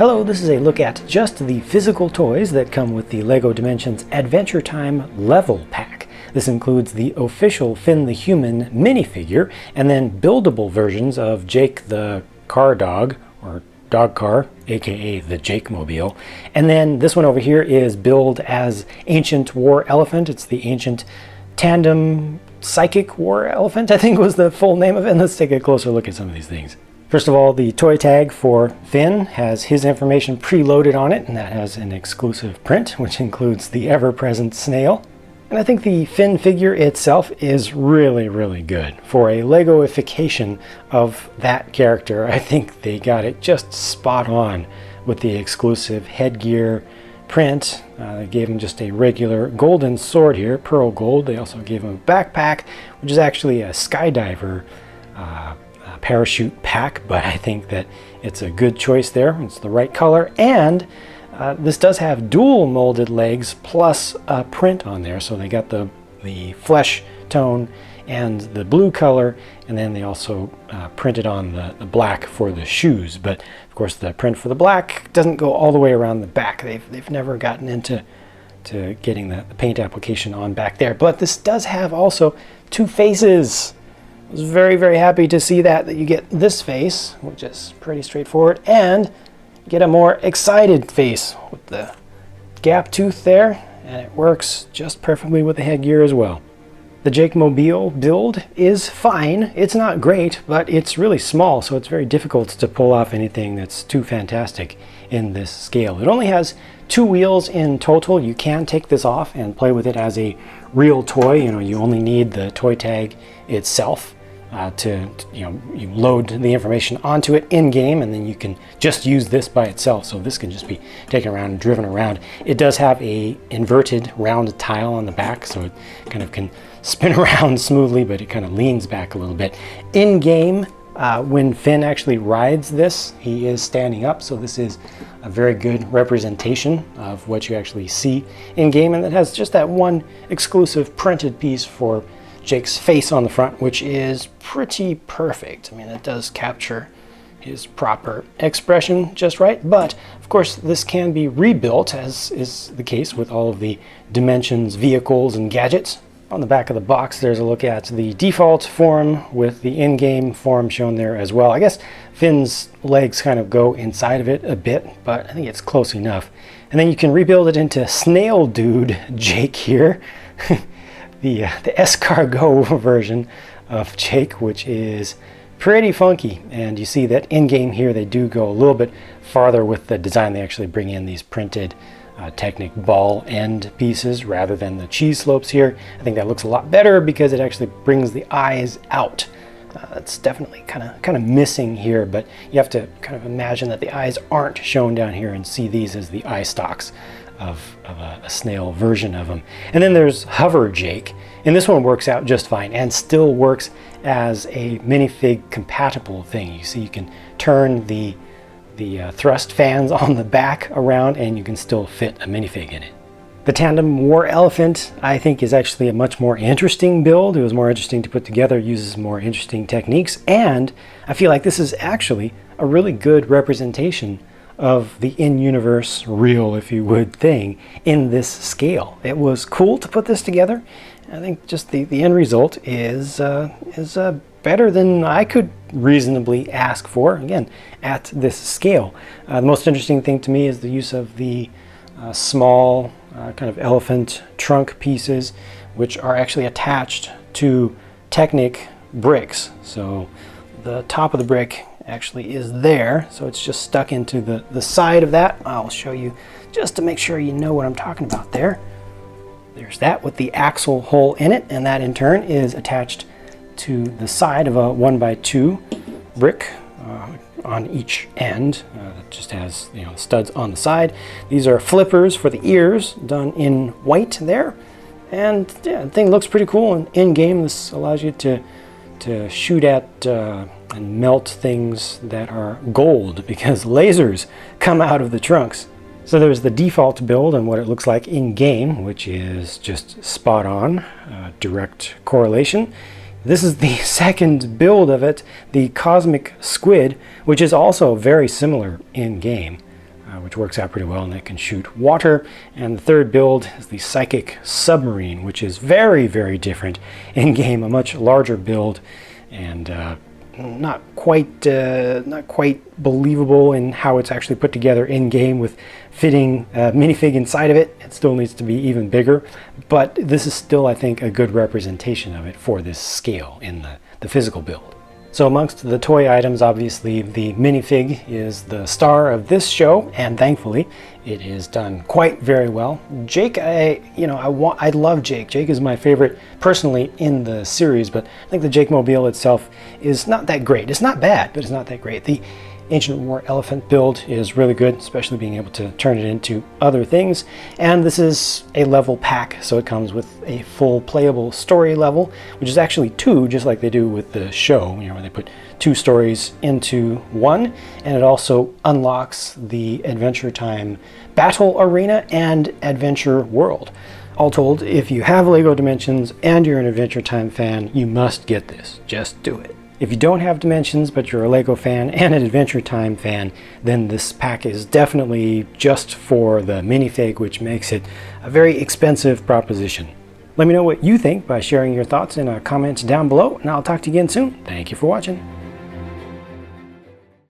Hello, this is a look at just the physical toys that come with the LEGO Dimensions Adventure Time Level Pack. This includes the official Finn the Human minifigure, and then buildable versions of Jake the Car Dog, or Dog Car, aka the Jake Mobile. And then this one over here is billed as Ancient War Elephant. It's the Ancient Tandem Psychic War Elephant, I think was the full name of it. And let's take a closer look at some of these things. First of all, the toy tag for Finn has his information preloaded on it, and that has an exclusive print, which includes the ever-present snail. And I think the Finn figure itself is really, really good. For a Legoification of that character, I think they got it just spot on with the exclusive headgear print. They gave him just a regular golden sword here, pearl gold. They also gave him a backpack, which is actually a skydiver parachute pack, but I think that it's a good choice there. It's the right color, and this does have dual molded legs plus a print on there, so they got the flesh tone and the blue color, and then they also printed on the black for the shoes. But of course the print for the black doesn't go all the way around the back. They've never gotten into getting the paint application on back there. But this does have also two faces. I was very, very happy to see that you get this face, which is pretty straightforward, and get a more excited face with the gap tooth there, and it works just perfectly with the headgear as well. The Jake Mobile build is fine. It's not great, but it's really small, so it's very difficult to pull off anything that's too fantastic in this scale. It only has 2 wheels in total. You can take this off and play with it as a real toy. You only need the toy tag itself. You load the information onto it in game, and then you can just use this by itself. So this can just be taken around and driven around. It does have a inverted round tile on the back, so it kind of can spin around smoothly, but it kind of leans back a little bit. In game, when Finn actually rides this, he is standing up, so this is a very good representation of what you actually see in game, and it has just that one exclusive printed piece for Jake's face on the front, which is pretty perfect. I mean, it does capture his proper expression just right, but of course this can be rebuilt, as is the case with all of the Dimensions vehicles and gadgets. On the back of the box there's a look at the default form with the in-game form shown there as well. I guess Finn's legs kind of go inside of it a bit, but I think it's close enough. And then you can rebuild it into Snail Dude Jake here. The escargot version of Jake, which is pretty funky, and you see that in game here they do go a little bit farther with the design. They actually bring in these printed Technic ball end pieces rather than the cheese slopes here. I think that looks a lot better because it actually brings the eyes out. That's definitely kind of missing here, but you have to kind of imagine that the eyes aren't shown down here and see these as the eye stalks of a snail version of him. And then there's Hover Jake, and this one works out just fine and still works as a minifig compatible thing. You see, you can turn the thrust fans on the back around and you can still fit a minifig in it. The Tandem War Elephant, I think, is actually a much more interesting build. It was more interesting to put together, uses more interesting techniques, and I feel like this is actually a really good representation of the in-universe, real, if you would, thing in this scale. It was cool to put this together. I think just the end result is better than I could reasonably ask for, again, at this scale. The most interesting thing to me is the use of the small kind of elephant trunk pieces, which are actually attached to Technic bricks. So the top of the brick actually is there, so it's just stuck into the side of that. I'll show you just to make sure you know what I'm talking about there. There's that with the axle hole in it, and that in turn is attached to the side of a 1x2 brick on each end. That just has studs on the side. These are flippers for the ears done in white there, and yeah, the thing looks pretty cool. And in game, this allows you to shoot at and melt things that are gold because lasers come out of the trunks. So there's the default build and what it looks like in game, which is just spot on, direct correlation. This is the second build of it, the Cosmic Squid, which is also very similar in game. which works out pretty well, and it can shoot water. And the third build is the Psychic Submarine, which is very, very different in game, a much larger build, and not quite believable in how it's actually put together in game with fitting a minifig inside of it. It still needs to be even bigger, but this is still, I think, a good representation of it for this scale in the physical build. So amongst the toy items, obviously the minifig is the star of this show, and thankfully it is done quite very well. Jake, I love Jake. Jake is my favorite personally in the series, but I think the Jake Mobile itself is not that great. It's not bad, but it's not that great. The Ancient War Elephant build is really good, especially being able to turn it into other things. And this is a level pack, so it comes with a full playable story level, which is actually 2, just like they do with the show, where they put 2 stories into 1. And it also unlocks the Adventure Time Battle Arena and Adventure World. All told, if you have LEGO Dimensions and you're an Adventure Time fan, you must get this. Just do it. If you don't have Dimensions, but you're a LEGO fan and an Adventure Time fan, then this pack is definitely just for the minifig, which makes it a very expensive proposition. Let me know what you think by sharing your thoughts in the comments down below, and I'll talk to you again soon. Thank you for watching.